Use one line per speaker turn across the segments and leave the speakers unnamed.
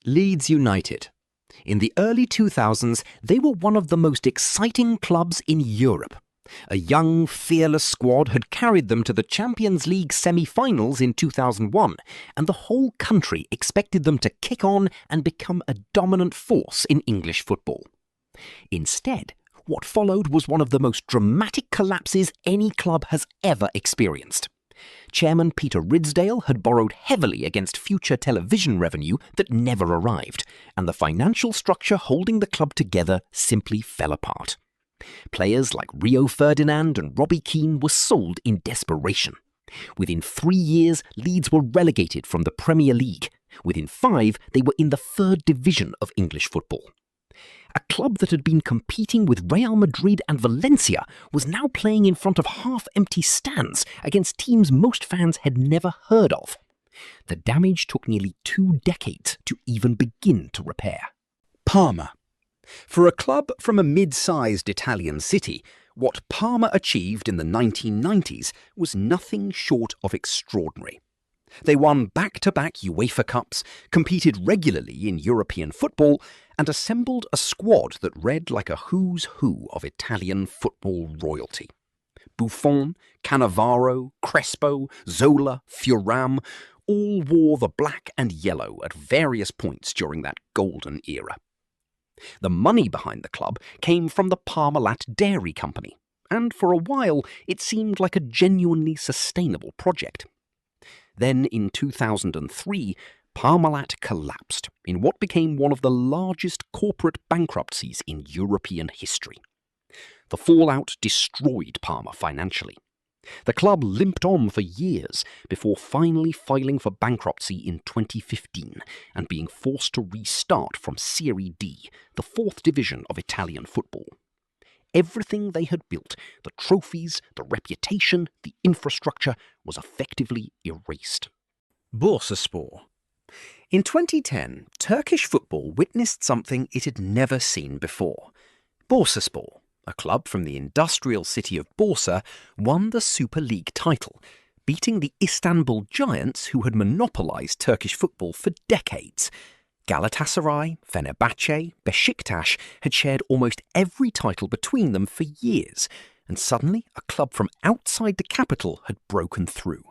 Leeds United. In the early 2000s, they were one of the most exciting clubs in Europe. A young, fearless squad had carried them to the Champions League semi-finals in 2001, and the whole country expected them to kick on and become a dominant force in English football. Instead, what followed was one of the most dramatic collapses any club has ever experienced. Chairman Peter Ridsdale had borrowed heavily against future television revenue that never arrived, and the financial structure holding the club together simply fell apart. Players like Rio Ferdinand and Robbie Keane were sold in desperation. Within 3 years, Leeds were relegated from the Premier League. Within 5, they were in the 3rd division of English football. A club that had been competing with Real Madrid and Valencia was now playing in front of half-empty stands against teams most fans had never heard of. The damage took nearly 2 decades to even begin to repair.
Parma. For a club from a mid-sized Italian city, what Parma achieved in the 1990s was nothing short of extraordinary. They won back-to-back UEFA Cups, competed regularly in European football, and assembled a squad that read like a who's who of Italian football royalty. Buffon, Cannavaro, Crespo, Zola, Thuram all wore the black and yellow at various points during that golden era. The money behind the club came from the Parmalat Dairy Company, and for a while it seemed like a genuinely sustainable project. Then in 2003, Parmalat collapsed in what became one of the largest corporate bankruptcies in European history. The fallout destroyed Parma financially. The club limped on for years before finally filing for bankruptcy in 2015 and being forced to restart from Serie D, the 4th division of Italian football. Everything they had built, the trophies, the reputation, the infrastructure, was effectively erased.
Bursaspor. In 2010, Turkish football witnessed something it had never seen before. Bursaspor, a club from the industrial city of Bursa, won the Super League title, beating the Istanbul Giants who had monopolised Turkish football for decades. Galatasaray, Fenerbahce, Beşiktaş had shared almost every title between them for years, and suddenly a club from outside the capital had broken through.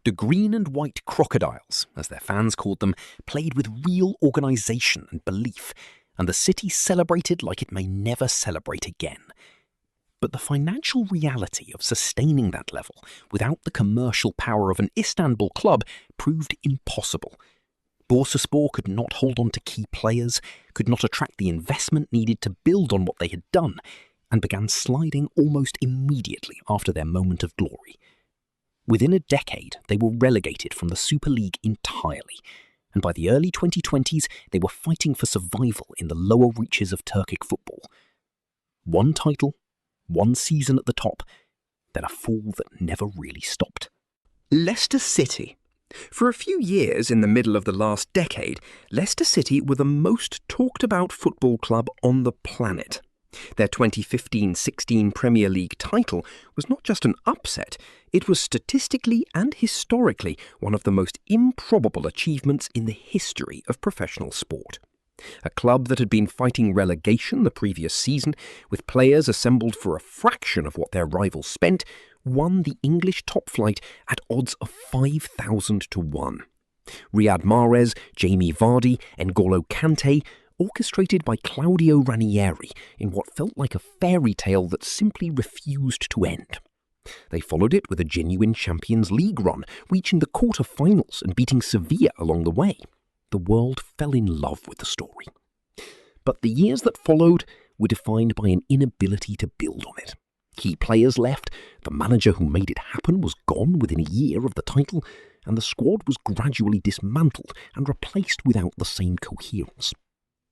The green and white crocodiles, as their fans called them, played with real organisation and belief, and the city celebrated like it may never celebrate again. But the financial reality of sustaining that level without the commercial power of an Istanbul club proved impossible. Bursaspor could not hold on to key players, could not attract the investment needed to build on what they had done, and began sliding almost immediately after their moment of glory. Within a decade, they were relegated from the Super League entirely, and by the early 2020s, they were fighting for survival in the lower reaches of Turkic football. One title, one season at the top, then a fall that never really stopped.
Leicester City. For a few years in the middle of the last decade, Leicester City were the most talked about football club on the planet. Their 2015-16 Premier League title was not just an upset, it was statistically and historically one of the most improbable achievements in the history of professional sport. A club that had been fighting relegation the previous season, with players assembled for a fraction of what their rivals spent, won the English top flight at odds of 5,000 to 1. Riyad Mahrez, Jamie Vardy, N'Golo Kante, orchestrated by Claudio Ranieri in what felt like a fairy tale that simply refused to end. They followed it with a genuine Champions League run, reaching the quarter-finals and beating Sevilla along the way. The world fell in love with the story. But the years that followed were defined by an inability to build on it. Key players left, the manager who made it happen was gone within a year of the title, and the squad was gradually dismantled and replaced without the same coherence.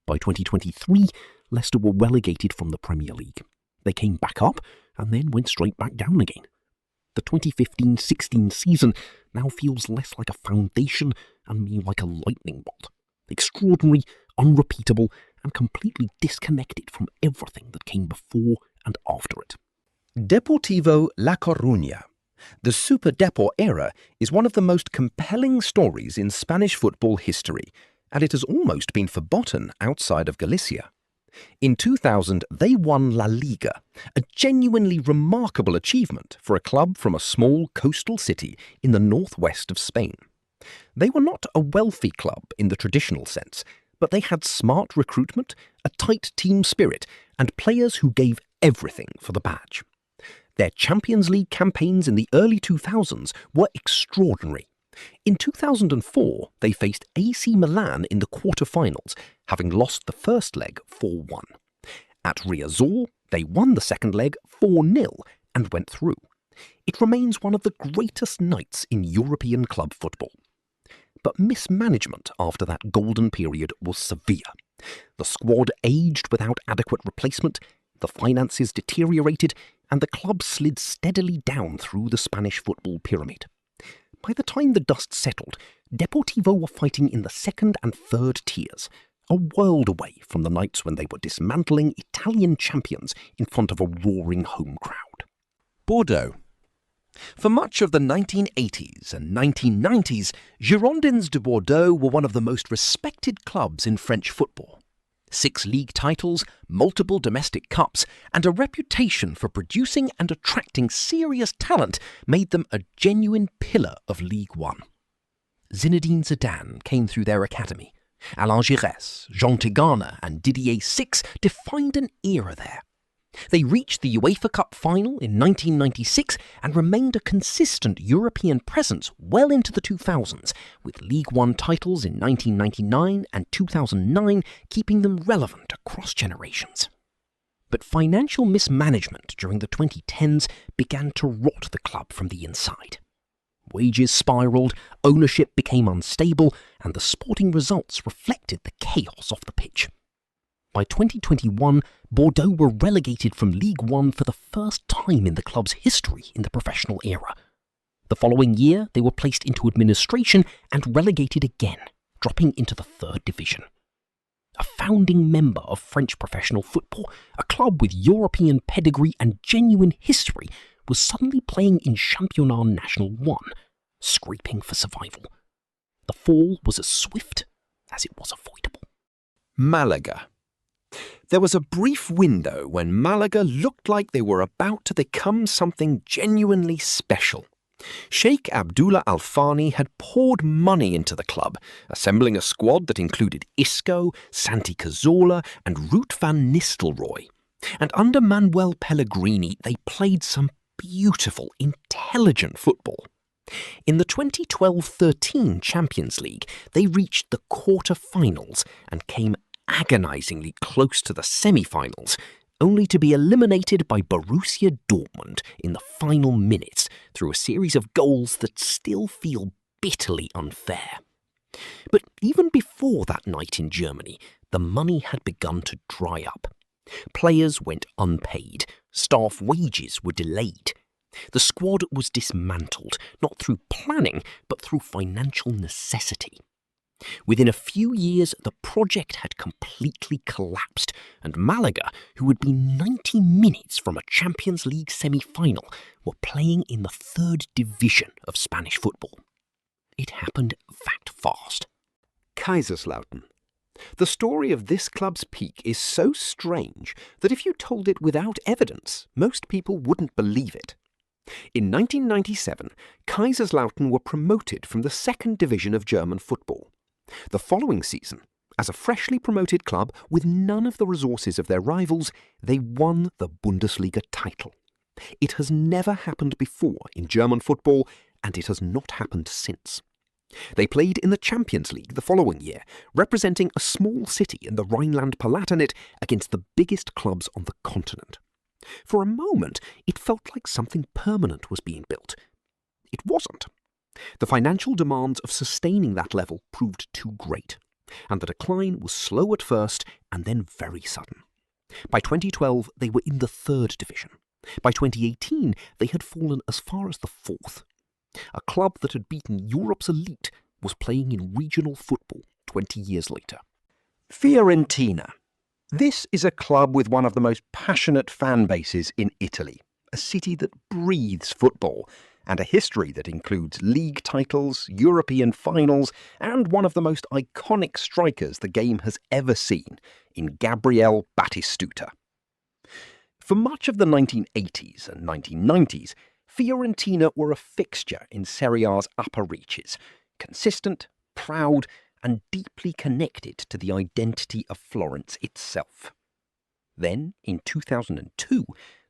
By 2023, Leicester were relegated from the Premier League. They came back up and then went straight back down again. The 2015-16 season now feels less like a foundation and more like a lightning bolt. Extraordinary, unrepeatable, and completely disconnected from everything that came before and after it.
Deportivo La Coruña. The Super Depor era is one of the most compelling stories in Spanish football history,
and it has almost been forgotten outside of Galicia. In 2000, they won La Liga, a genuinely remarkable achievement for a club from a small coastal city in the northwest of Spain. They were not a wealthy club in the traditional sense, but they had smart recruitment, a tight team spirit, and players who gave everything for the badge. Their Champions League campaigns in the early 2000s were extraordinary. In 2004, they faced AC Milan in the quarter-finals, having lost the first leg 4-1. At Riazor, they won the second leg 4-0 and went through. It remains one of the greatest nights in European club football. But mismanagement after that golden period was severe. The squad aged without adequate replacement, the finances deteriorated, and the club slid steadily down through the Spanish football pyramid. By the time the dust settled, Deportivo were fighting in the second and third tiers, a world away from the nights when they were dismantling Italian champions in front of a roaring home crowd.
Bordeaux. For much of the 1980s and 1990s, Girondins de Bordeaux were one of the most respected clubs in French football. 6 league titles, multiple domestic cups, and a reputation for producing and attracting serious talent made them a genuine pillar of Ligue 1. Zinedine Zidane came through their academy. Alain Giresse, Jean Tigana and Didier Six defined an era there. They reached the UEFA Cup final in 1996 and remained a consistent European presence well into the 2000s, with League One titles in 1999 and 2009 keeping them relevant across generations. But financial mismanagement during the 2010s began to rot the club from the inside. Wages spiralled, ownership became unstable, and the sporting results reflected the chaos off the pitch. By 2021, Bordeaux were relegated from League One for the first time in the club's history in the professional era. The following year, they were placed into administration and relegated again, dropping into the 3rd division. A founding member of French professional football, a club with European pedigree and genuine history, was suddenly playing in Championnat National 1, scraping for survival. The fall was as swift as it was avoidable.
Malaga. There was a brief window when Malaga looked like they were about to become something genuinely special. Sheikh Abdullah Al Thani had poured money into the club, assembling a squad that included Isco, Santi Cazorla and Ruud van Nistelrooy. And under Manuel Pellegrini, they played some beautiful, intelligent football. In the 2012-13 Champions League, they reached the quarter-finals and came agonisingly close to the semi-finals, only to be eliminated by Borussia Dortmund in the final minutes through a series of goals that still feel bitterly unfair. But even before that night in Germany, the money had begun to dry up. Players went unpaid, staff wages were delayed. The squad was dismantled, not through planning, but through financial necessity. Within a few years, the project had completely collapsed, and Malaga, who had been 90 minutes from a Champions League semi-final, were playing in the 3rd division of Spanish football. It happened that fast.
Kaiserslautern. The story of this club's peak is so strange that if you told it without evidence, most people wouldn't believe it. In 1997, Kaiserslautern were promoted from the 2nd division of German football. The following season, as a freshly promoted club with none of the resources of their rivals, they won the Bundesliga title. It has never happened before in German football, and it has not happened since. They played in the Champions League the following year, representing a small city in the Rhineland-Palatinate against the biggest clubs on the continent. For a moment, it felt like something permanent was being built. It wasn't. The financial demands of sustaining that level proved too great, and the decline was slow at first and then very sudden. By 2012, they were in the 3rd division. By 2018, they had fallen as far as the 4th. A club that had beaten Europe's elite was playing in regional football 20 years later.
Fiorentina. This is a club with one of the most passionate fan bases in Italy, a city that breathes football,
and a history that includes league titles, European finals, and one of the most iconic strikers the game has ever seen, in Gabriel Batistuta. For much of the 1980s and 1990s, Fiorentina were a fixture in Serie A's upper reaches, consistent, proud, and deeply connected to the identity of Florence itself. Then, in 2002,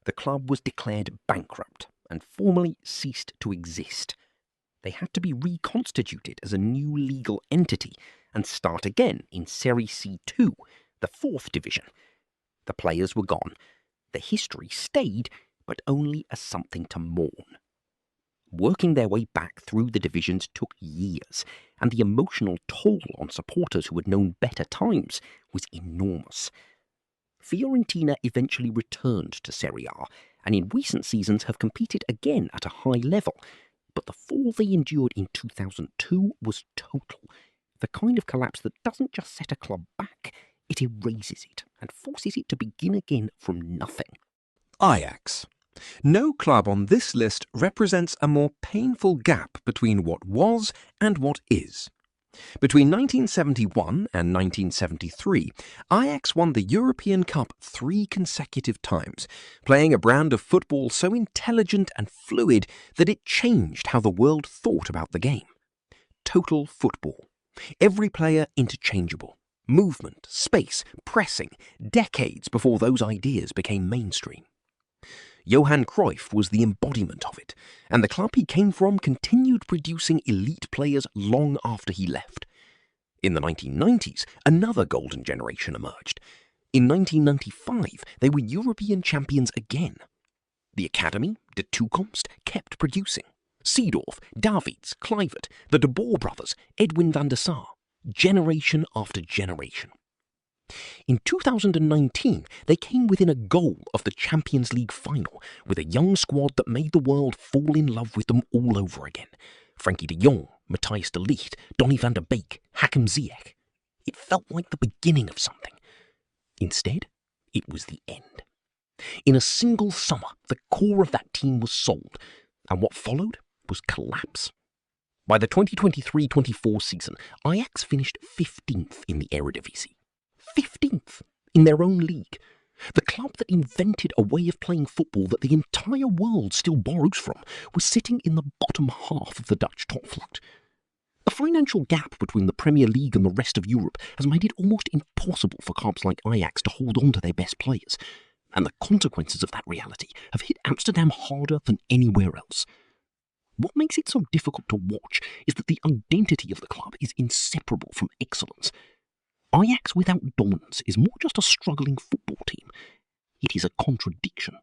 the club was declared bankrupt and formally ceased to exist. They had to be reconstituted as a new legal entity and start again in Serie C2, the fourth division. The players were gone. The history stayed, but only as something to mourn. Working their way back through the divisions took years, and the emotional toll on supporters who had known better times was enormous. Fiorentina eventually returned to Serie A, and in recent seasons have competed again at a high level. But the fall they endured in 2002 was total. The kind of collapse that doesn't just set a club back, it erases it and forces it to begin again from nothing.
Ajax. No club on this list represents a more painful gap between what was and what is. Between 1971 and 1973, Ajax won the European Cup 3 consecutive times, playing a brand of football so intelligent and fluid that it changed how the world thought about the game. Total football. Every player interchangeable. Movement, space, pressing, decades before those ideas became mainstream. Johan Cruyff was the embodiment of it, and the club he came from continued producing elite players long after he left. In the 1990s, another golden generation emerged. In 1995, they were European champions again. The academy, De Toekomst, kept producing. Seedorf, Davids, Kluivert, the De Boer brothers, Edwin van der Sar, generation after generation. In 2019, they came within a goal of the Champions League final with a young squad that made the world fall in love with them all over again. Frenkie de Jong, Matthijs de Ligt, Donny van der Beek, Hakim Ziyech. It felt like the beginning of something. Instead, it was the end. In a single summer, the core of that team was sold, and what followed was collapse. By the 2023-24 season, Ajax finished 15th in the Eredivisie. 15th in their own league. The club that invented a way of playing football that the entire world still borrows from was sitting in the bottom half of the Dutch top flight. The financial gap between the Premier League and the rest of Europe has made it almost impossible for clubs like Ajax to hold on to their best players, and the consequences of that reality have hit Amsterdam harder than anywhere else. What makes it so difficult to watch is that the identity of the club is inseparable from excellence. Ajax without dominance is more just a struggling football team. It is a contradiction